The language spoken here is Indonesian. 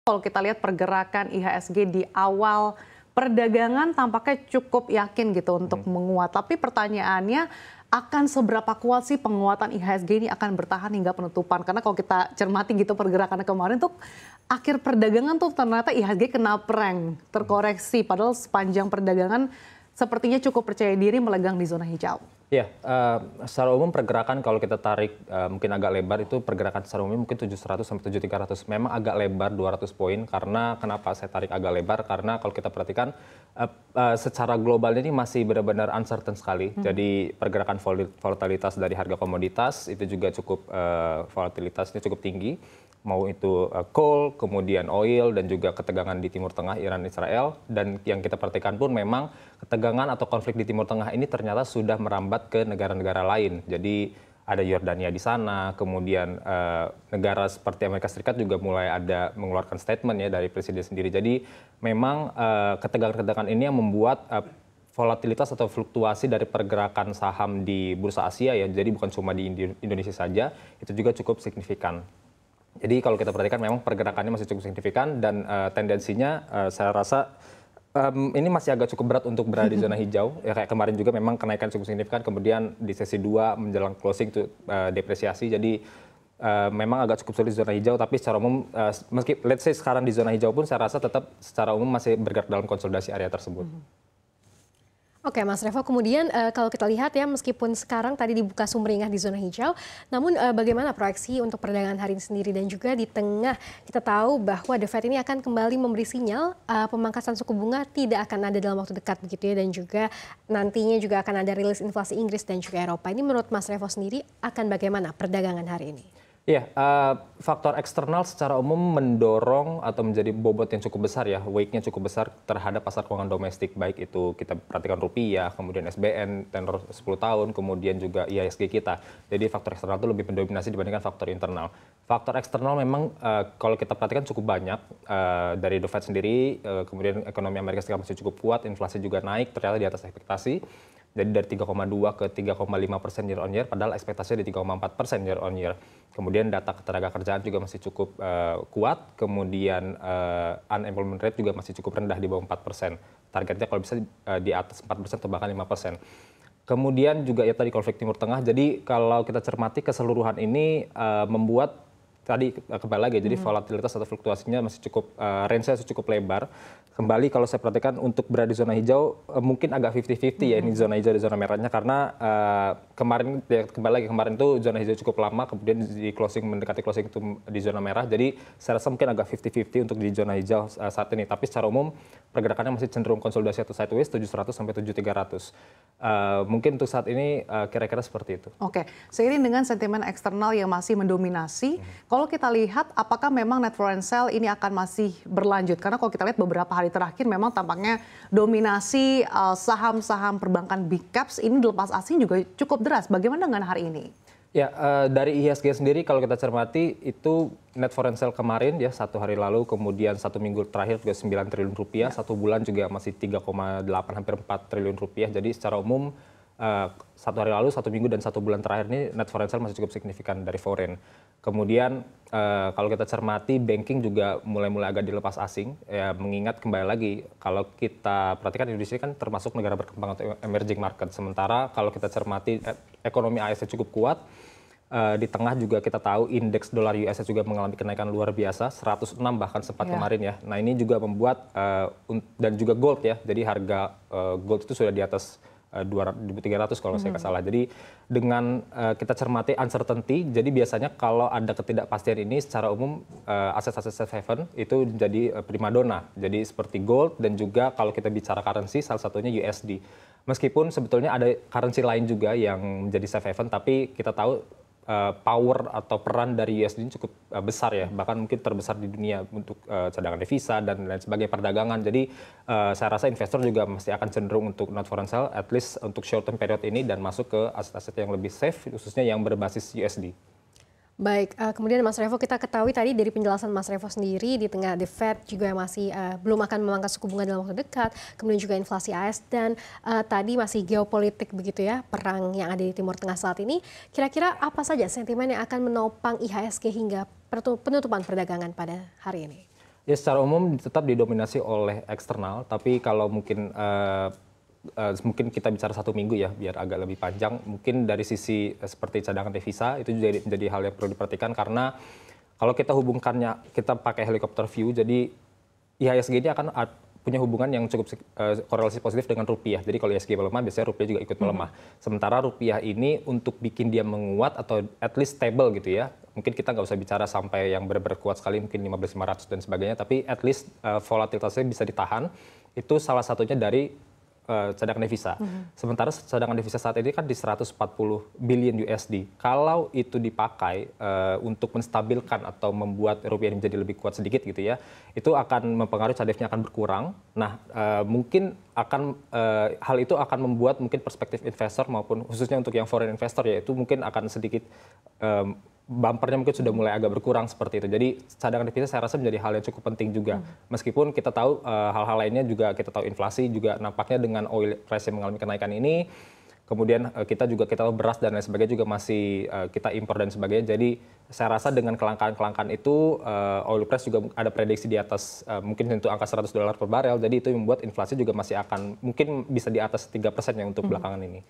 Kalau kita lihat pergerakan IHSG di awal perdagangan tampaknya cukup yakin gitu untuk menguat. Tapi pertanyaannya akan seberapa kuat sih penguatan IHSG ini akan bertahan hingga penutupan? Karena kalau kita cermati gitu pergerakannya kemarin tuh akhir perdagangan tuh ternyata IHSG kena prank, terkoreksi. Padahal sepanjang perdagangan sepertinya cukup percaya diri melegang di zona hijau. Ya, secara umum pergerakan kalau kita tarik mungkin agak lebar itu pergerakan secara umum mungkin 700 sampai 7300. Memang agak lebar 200 poin karena kenapa saya tarik agak lebar karena kalau kita perhatikan secara global ini masih benar-benar uncertain sekali. Jadi pergerakan volatilitas dari harga komoditas itu juga cukup volatilitasnya cukup tinggi. Mau itu coal, kemudian oil, dan juga ketegangan di Timur Tengah, Iran, Israel. Dan yang kita perhatikan pun memang ketegangan atau konflik di Timur Tengah ini ternyata sudah merambat ke negara-negara lain. Jadi ada Yordania di sana, kemudian negara seperti Amerika Serikat juga mulai ada mengeluarkan statement ya dari presiden sendiri. Jadi memang ketegangan-ketegangan ini yang membuat volatilitas atau fluktuasi dari pergerakan saham di bursa Asia ya, jadi bukan cuma di Indonesia saja, itu juga cukup signifikan. Jadi kalau kita perhatikan memang pergerakannya masih cukup signifikan dan tendensinya saya rasa ini masih agak cukup berat untuk berada di zona hijau. Ya kayak kemarin juga memang kenaikan cukup signifikan, kemudian di sesi 2 menjelang closing itu depresiasi. Jadi memang agak cukup sulit di zona hijau, tapi secara umum meski let's say sekarang di zona hijau pun saya rasa tetap secara umum masih bergerak dalam konsolidasi area tersebut. Oke, Mas Revo, kemudian kalau kita lihat ya, meskipun sekarang tadi dibuka sumringah di zona hijau, namun bagaimana proyeksi untuk perdagangan hari ini sendiri dan juga di tengah kita tahu bahwa The Fed ini akan kembali memberi sinyal pemangkasan suku bunga tidak akan ada dalam waktu dekat begitu ya, dan juga nantinya juga akan ada rilis inflasi Inggris dan juga Eropa. Ini menurut Mas Revo sendiri akan bagaimana perdagangan hari ini? Iya, faktor eksternal secara umum mendorong atau menjadi bobot yang cukup besar ya, weight-nya cukup besar terhadap pasar keuangan domestik, baik itu kita perhatikan rupiah, kemudian SBN, tenor 10 tahun, kemudian juga IHSG kita. Jadi faktor eksternal itu lebih mendominasi dibandingkan faktor internal. Faktor eksternal memang kalau kita perhatikan cukup banyak dari The Fed sendiri, kemudian ekonomi Amerika Serikat masih cukup kuat, inflasi juga naik, ternyata di atas ekspektasi. Jadi dari 3,2 ke 3,5% year on year, padahal ekspektasinya di 3,4% year on year. Kemudian data ketenaga kerjaan juga masih cukup kuat, kemudian unemployment rate juga masih cukup rendah di bawah 4%. Targetnya kalau bisa di atas 4% atau bahkan 5%. Kemudian juga ya tadi konflik Timur Tengah, jadi kalau kita cermati keseluruhan ini membuat tadi kembali lagi, jadi volatilitas atau fluktuasinya masih cukup, range-nya cukup lebar. Kembali kalau saya perhatikan untuk berada di zona hijau mungkin agak 50-50 ya, ini zona hijau dan zona merahnya karena kemarin ya, kembali lagi kemarin tuh zona hijau cukup lama, kemudian di closing mendekati closing itu di zona merah. Jadi saya rasa mungkin agak 50-50 untuk di zona hijau saat ini. Tapi secara umum pergerakannya masih cenderung konsolidasi atau sideways 700 sampai 7300. Mungkin untuk saat ini kira-kira seperti itu. Oke, seiring dengan sentimen eksternal yang masih mendominasi, kalau kita lihat apakah memang net foreign sale ini akan masih berlanjut? Karena kalau kita lihat beberapa hari terakhir memang tampaknya dominasi saham-saham perbankan big caps ini dilepas asing juga cukup deras. Bagaimana dengan hari ini? Ya, dari IHSG sendiri kalau kita cermati itu net foreign sale kemarin ya satu hari lalu, kemudian satu minggu terakhir juga 9 triliun rupiah, satu bulan juga masih 3,8 hampir 4 triliun rupiah. Jadi secara umum satu hari lalu, satu minggu dan satu bulan terakhir ini net foreign sale masih cukup signifikan dari foreign. Kemudian kalau kita cermati banking juga mulai-mulai agak dilepas asing, ya mengingat kembali lagi kalau kita perhatikan Indonesia kan termasuk negara berkembang atau emerging market. Sementara kalau kita cermati ekonomi AS cukup kuat, di tengah juga kita tahu indeks dolar US juga mengalami kenaikan luar biasa, 106 bahkan sempat kemarin ya. Nah ini juga membuat, dan juga gold ya, jadi harga gold itu sudah di atas 2.300 kalau saya nggak salah. Jadi dengan kita cermati uncertainty, jadi biasanya kalau ada ketidakpastian ini secara umum aset-aset safe haven itu jadi primadona. Jadi seperti gold dan juga kalau kita bicara currency salah satunya USD. Meskipun sebetulnya ada currency lain juga yang menjadi safe haven, tapi kita tahu power atau peran dari USD ini cukup besar ya, bahkan mungkin terbesar di dunia untuk cadangan devisa dan lain sebagainya perdagangan. Jadi saya rasa investor juga masih akan cenderung untuk not foreign sale, at least untuk short term period ini dan masuk ke aset-aset yang lebih safe, khususnya yang berbasis USD. Baik, kemudian Mas Revo, kita ketahui tadi dari penjelasan Mas Revo sendiri di tengah The Fed juga masih belum akan memangkas suku bunga dalam waktu dekat, kemudian juga inflasi AS dan tadi masih geopolitik begitu ya, perang yang ada di Timur Tengah saat ini. Kira-kira apa saja sentimen yang akan menopang IHSG hingga penutupan perdagangan pada hari ini? Ya secara umum tetap didominasi oleh eksternal, tapi kalau mungkin kita bicara 1 minggu ya, biar agak lebih panjang. Mungkin dari sisi seperti cadangan devisa itu juga menjadi hal yang perlu diperhatikan karena kalau kita hubungkannya, kita pakai helikopter view, jadi IHSG ini akan punya hubungan yang cukup korelasi positif dengan rupiah. Jadi kalau IHSG melemah, biasanya rupiah juga ikut melemah. Sementara rupiah ini untuk bikin dia menguat atau at least stable gitu ya, mungkin kita nggak usah bicara sampai yang benar-benar kuat sekali, mungkin 15.500 dan sebagainya, tapi at least volatilitasnya bisa ditahan. Itu salah satunya dari cadangan devisa. Sementara cadangan devisa saat ini kan di 140 billion USD. Kalau itu dipakai untuk menstabilkan atau membuat rupiah ini menjadi lebih kuat sedikit gitu ya, itu akan mempengaruhi cadefnya akan berkurang. Nah, mungkin hal itu akan membuat mungkin perspektif investor maupun khususnya untuk yang foreign investor ya, itu mungkin akan sedikit bumpernya mungkin sudah mulai agak berkurang seperti itu. Jadi cadangan devisa saya rasa menjadi hal yang cukup penting juga. Meskipun kita tahu hal-hal lainnya juga, kita tahu inflasi juga nampaknya dengan oil price yang mengalami kenaikan ini, kemudian kita tahu beras dan lain sebagainya juga masih kita impor dan sebagainya. Jadi saya rasa dengan kelangkaan itu oil price juga ada prediksi di atas mungkin tentu angka $100 per barel. Jadi itu membuat inflasi juga masih akan mungkin bisa di atas 3% ya untuk belakangan ini.